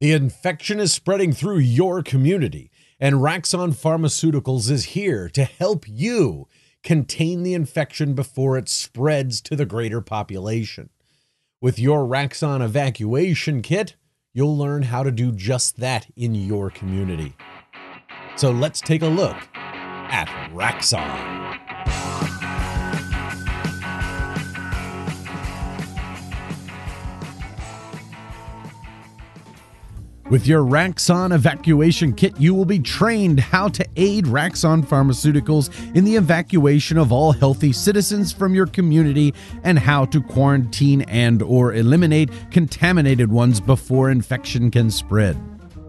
The infection is spreading through your community, and Raxxon Pharmaceuticals is here to help you contain the infection before it spreads to the greater population. With your Raxxon evacuation kit, you'll learn how to do just that in your community. So let's take a look at Raxxon. With your Raxxon evacuation kit, you will be trained how to aid Raxxon Pharmaceuticals in the evacuation of all healthy citizens from your community and how to quarantine and/or eliminate contaminated ones before infection can spread.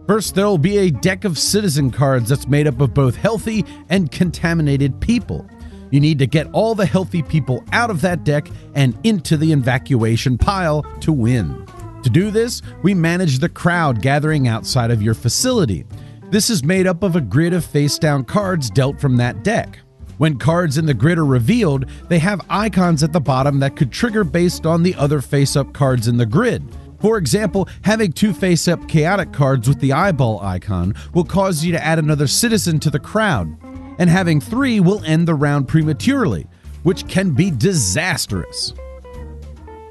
First, there will be a deck of citizen cards that's made up of both healthy and contaminated people. You need to get all the healthy people out of that deck and into the evacuation pile to win. To do this, we manage the crowd gathering outside of your facility. This is made up of a grid of face-down cards dealt from that deck. When cards in the grid are revealed, they have icons at the bottom that could trigger based on the other face-up cards in the grid. For example, having two face-up chaotic cards with the eyeball icon will cause you to add another citizen to the crowd, and having three will end the round prematurely, which can be disastrous.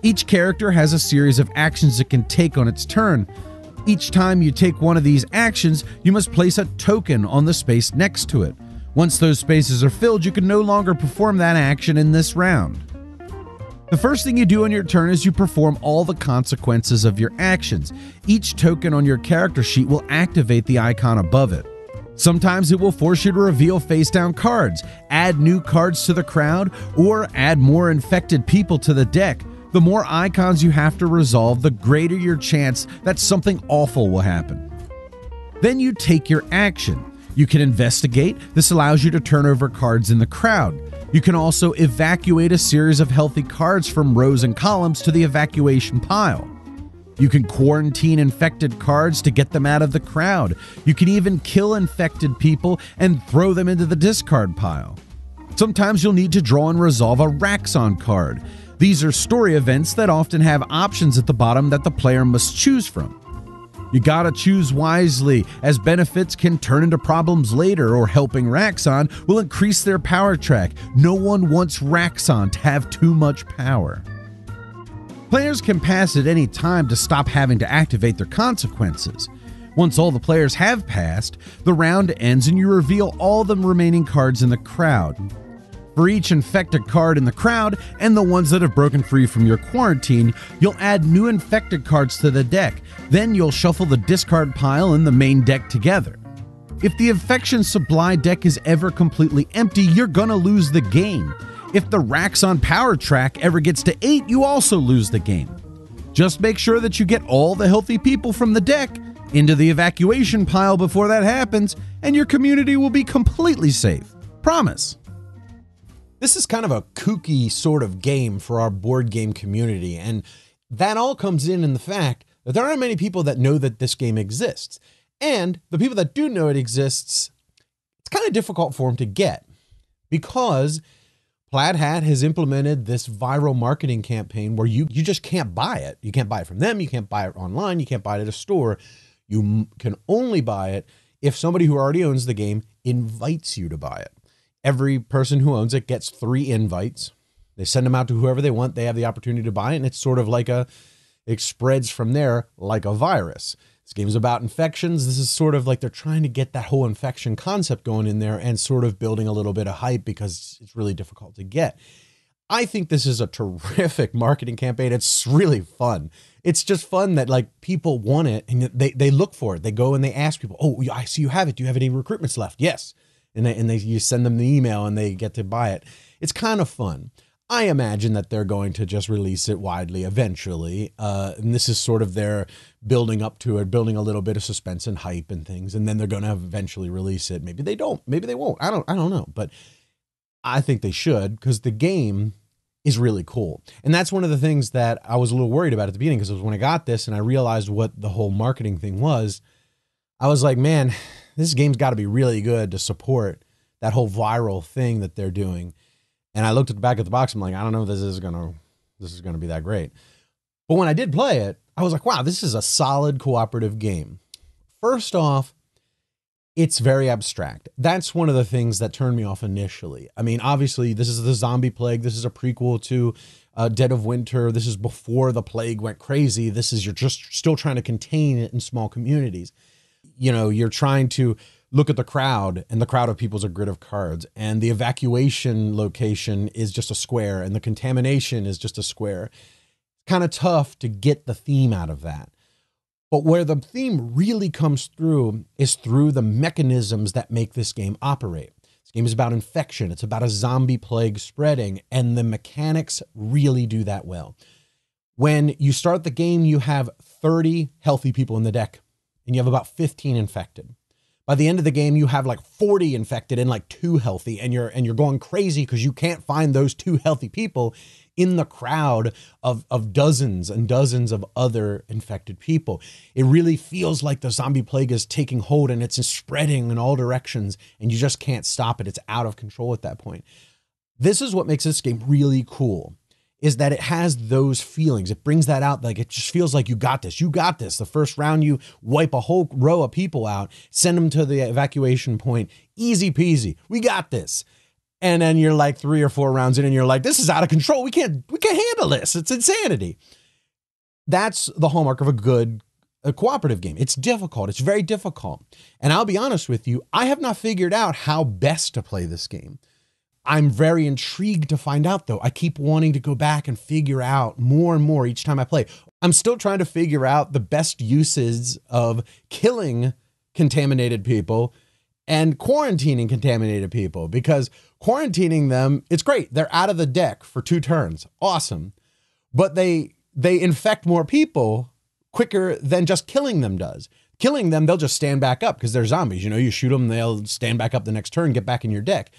Each character has a series of actions it can take on its turn. Each time you take one of these actions, you must place a token on the space next to it. Once those spaces are filled, you can no longer perform that action in this round. The first thing you do on your turn is you perform all the consequences of your actions. Each token on your character sheet will activate the icon above it. Sometimes it will force you to reveal face-down cards, add new cards to the crowd, or add more infected people to the deck. The more icons you have to resolve, the greater your chance that something awful will happen. Then you take your action. You can investigate. This allows you to turn over cards in the crowd. You can also evacuate a series of healthy cards from rows and columns to the evacuation pile. You can quarantine infected cards to get them out of the crowd. You can even kill infected people and throw them into the discard pile. Sometimes you'll need to draw and resolve a Raxxon card. These are story events that often have options at the bottom that the player must choose from. You gotta choose wisely, as benefits can turn into problems later, or helping Raxxon will increase their power track. No one wants Raxxon to have too much power. Players can pass at any time to stop having to activate their consequences. Once all the players have passed, the round ends and you reveal all the remaining cards in the crowd. For each infected card in the crowd and the ones that have broken free from your quarantine, you'll add new infected cards to the deck. Then you'll shuffle the discard pile and the main deck together. If the infection supply deck is ever completely empty, you're gonna lose the game. If the Raxxon power track ever gets to 8, you also lose the game. Just make sure that you get all the healthy people from the deck into the evacuation pile before that happens, and your community will be completely safe. Promise. This is kind of a kooky sort of game for our board game community, and that all comes in the fact that there aren't many people that know that this game exists. And the people that do know it exists, it's kind of difficult for them to get, because Plaid Hat has implemented this viral marketing campaign where you just can't buy it. You can't buy it from them, you can't buy it online, you can't buy it at a store. You can only buy it if somebody who already owns the game invites you to buy it. Every person who owns it gets 3 invites. They send them out to whoever they want. They have the opportunity to buy it, and it's sort of like it spreads from there like a virus. This game is about infections. This is sort of like they're trying to get that whole infection concept going in there and sort of building a little bit of hype because it's really difficult to get. I think this is a terrific marketing campaign. It's really fun. It's just fun that like people want it and they look for it. They go and they ask people, "Oh, I see you have it. Do you have any recruitments left?" "Yes." And you send them the email and they get to buy it. It's kind of fun. I imagine that they're going to just release it widely eventually. And this is sort of their building up to it, building a little bit of suspense and hype and things. And then they're going to eventually release it. Maybe they don't, maybe they won't. I don't know. But I think they should, because the game is really cool. And that's one of the things that I was a little worried about at the beginning, because it was when I got this and I realized what the whole marketing thing was, I was like, man, this game's got to be really good to support that whole viral thing that they're doing. And I looked at the back of the box. I'm like, I don't know if this is gonna be that great. But when I did play it, I was like, wow, this is a solid cooperative game. First off, it's very abstract. That's one of the things that turned me off initially. I mean, obviously, this is the zombie plague. This is a prequel to Dead of Winter. This is before the plague went crazy. This is, you're just still trying to contain it in small communities. You know, you're trying to look at the crowd, and the crowd of people is a grid of cards, and the evacuation location is just a square, and the contamination is just a square. Kind of tough to get the theme out of that. But where the theme really comes through is through the mechanisms that make this game operate. This game is about infection. It's about a zombie plague spreading, and the mechanics really do that well. When you start the game, you have 30 healthy people in the deck, and you have about 15 infected. By the end of the game, you have like 40 infected and like 2 healthy, and you're going crazy because you can't find those 2 healthy people in the crowd of dozens and dozens of other infected people. It really feels like the zombie plague is taking hold, and it's spreading in all directions, and you just can't stop it. It's out of control at that point. This is what makes this game really cool, is that it has those feelings. It brings that out. Like, it just feels like you got this. You got this. The first round, you wipe a whole row of people out, send them to the evacuation point. Easy peasy. We got this. And then you're like 3 or 4 rounds in, and you're like, this is out of control. We can't handle this. It's insanity. That's the hallmark of a cooperative game. It's difficult. It's very difficult. And I'll be honest with you, I have not figured out how best to play this game. I'm very intrigued to find out, though. I keep wanting to go back and figure out more and more each time I play. I'm still trying to figure out the best uses of killing contaminated people and quarantining contaminated people, because quarantining them, it's great. They're out of the deck for 2 turns. Awesome. But they infect more people quicker than just killing them does. Killing them, they'll just stand back up because they're zombies. You know, you shoot them, they'll stand back up the next turn, get back in your deck.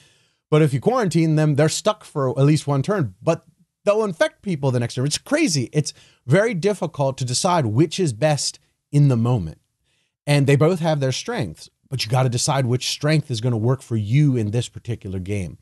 But if you quarantine them, they're stuck for at least 1 turn, but they'll infect people the next turn. It's crazy. It's very difficult to decide which is best in the moment. And they both have their strengths, but you got to decide which strength is going to work for you in this particular game.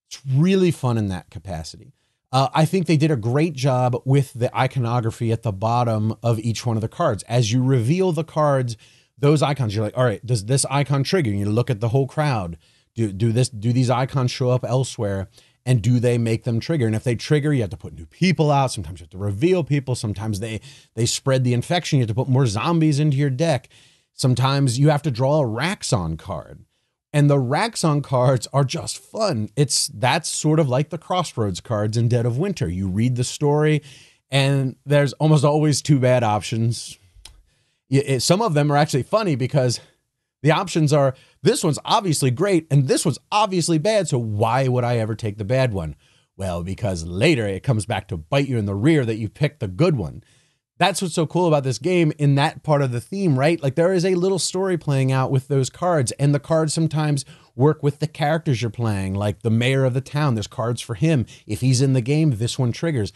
It's really fun in that capacity. I think they did a great job with the iconography at the bottom of each one of the cards. As you reveal the cards, those icons, you're like, all right, does this icon trigger? You look at the whole crowd. Do these icons show up elsewhere, and do they make them trigger? And if they trigger, you have to put new people out. Sometimes you have to reveal people. Sometimes they spread the infection. You have to put more zombies into your deck. Sometimes you have to draw a Raxxon card. And the Raxxon cards are just fun. That's sort of like the Crossroads cards in Dead of Winter. You read the story, and there's almost always 2 bad options. Some of them are actually funny because the options are, this one's obviously great, and this one's obviously bad, so why would I ever take the bad one? Well, because later it comes back to bite you in the rear that you picked the good one. That's what's so cool about this game in that part of the theme, right? Like, there is a little story playing out with those cards, and the cards sometimes work with the characters you're playing, like the mayor of the town. There's cards for him. If he's in the game, this one triggers.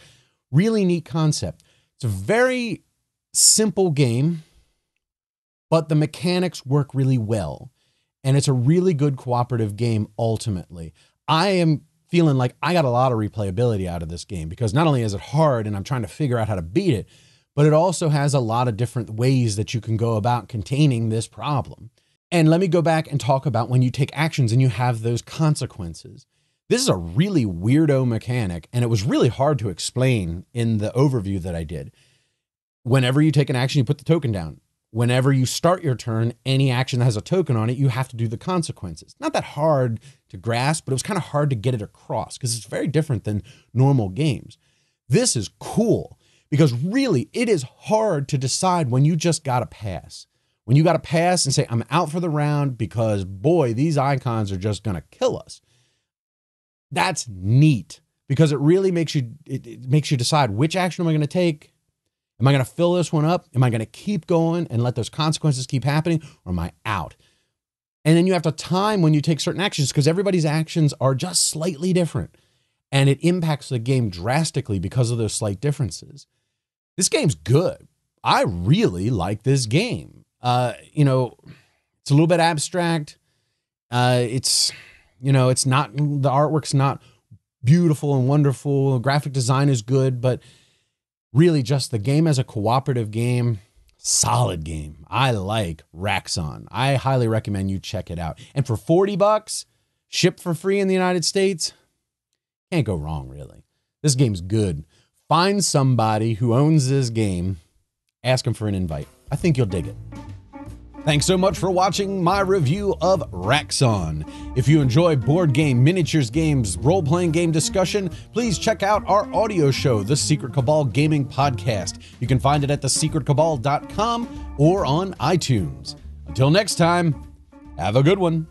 Really neat concept. It's a very simple game, but the mechanics work really well. And it's a really good cooperative game ultimately. I am feeling like I got a lot of replayability out of this game, because not only is it hard and I'm trying to figure out how to beat it, but it also has a lot of different ways that you can go about containing this problem. And let me go back and talk about when you take actions and you have those consequences. This is a really weirdo mechanic, and it was really hard to explain in the overview that I did. Whenever you take an action, you put the token down. Whenever you start your turn, any action that has a token on it, you have to do the consequences. Not that hard to grasp, but it was kind of hard to get it across because it's very different than normal games. This is cool because really it is hard to decide when you just got to pass. When you got to pass and say, I'm out for the round because, boy, these icons are just going to kill us. That's neat because it really makes you, it makes you decide, which action am I going to take? Am I going to fill this one up? Am I going to keep going and let those consequences keep happening, or am I out? And then you have to time when you take certain actions, because everybody's actions are just slightly different, and it impacts the game drastically because of those slight differences. This game's good. I really like this game. You know, it's a little bit abstract. It's not, the artwork's not beautiful and wonderful. Graphic design is good, but really just the game as a cooperative game, solid game. I like Raxxon. I highly recommend you check it out. And for $40, shipped for free in the United States, can't go wrong, really. This game's good. Find somebody who owns this game, ask them for an invite. I think you'll dig it. Thanks so much for watching my review of Raxxon. If you enjoy board game, miniatures games, role-playing game discussion, please check out our audio show, The Secret Cabal Gaming Podcast. You can find it at thesecretcabal.com or on iTunes. Until next time, have a good one.